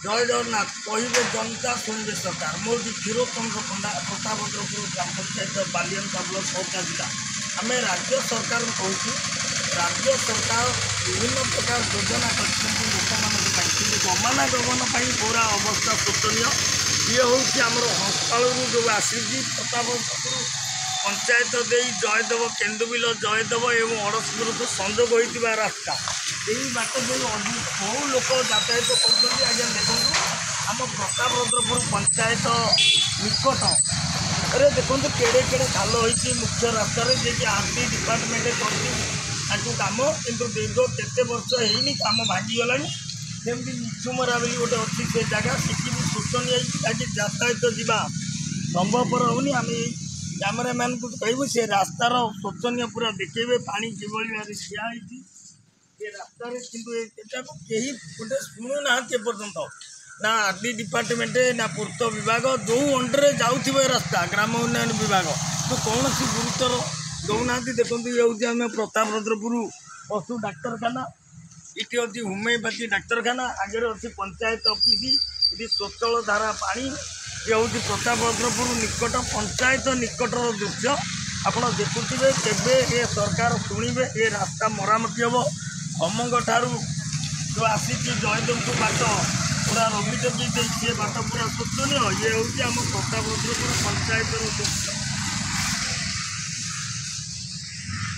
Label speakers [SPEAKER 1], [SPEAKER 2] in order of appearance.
[SPEAKER 1] जय जगन्नाथ कहे जनता शुणे सरकार मोर क्षीरचंद्र पंडा प्रतापद्रपुर ग्राम पंचायत बालियंता ब्लक सौका जिला आम राज्य सरकार कहूँ राज्य सरकार विभिन्न प्रकार योजना कर गमनागमन पूरा अवस्था शोचनीय ये हूँ आमर हस्पाल जो आसी प्रतापद्रपुर पंचायत दे जयदेव केन्दुबिल जयदेव एवं अड़सपुर को संजोग होता रास्ता यही बाट जो बहु लोक यातायात कर आज्ञा देखो आम प्रतापद्रपुर पंचायत निकट अरे देखो केड़े केड़े खाल होती मुख्य रास्त जी आरटी डिपार्टमेंट कर कम कि दीर्घ केते वर्ष होनी कम भांगीगला जमी निचुमरा बोली गोटे अच्छी से जगह सीखी भी शोचनीय ताकि यातायात जावा संभवपर होनी आम कैमेरामैन को कहूँ से रास्तार शोचनीय पूरा देखेबे पानी किभली भाव ठिया ये रास्तार कि कहीं गोटे शुणुना पर्यंत ना आरडी डिपार्टमेंट ना पूर्त विभाग जो अंडर जाऊे रास्ता ग्राम उन्नयन विभाग तो कौन सी गुरुतर दौना देखो ये हूँ आम प्रतापद्रपुर पशु डाक्तरखाना ये अच्छी होमिओपैथी डाक्तरखाना आगे अच्छी पंचायत ऑफिस ये स्वच्छल धारा पानी ये हूँ प्रतापद्रपुर निकट पंचायत निकटर दृश्य आपड़ देखुवे केवे ये सरकार शुणे ये रास्ता मरामती हम अमंग ठारू जो आसी जयदेव बाट पूरा रवि जगी सी बाट पूरा शोचनीय ये हूँ आम प्रतापद्रपुर पंचायत दृश्य।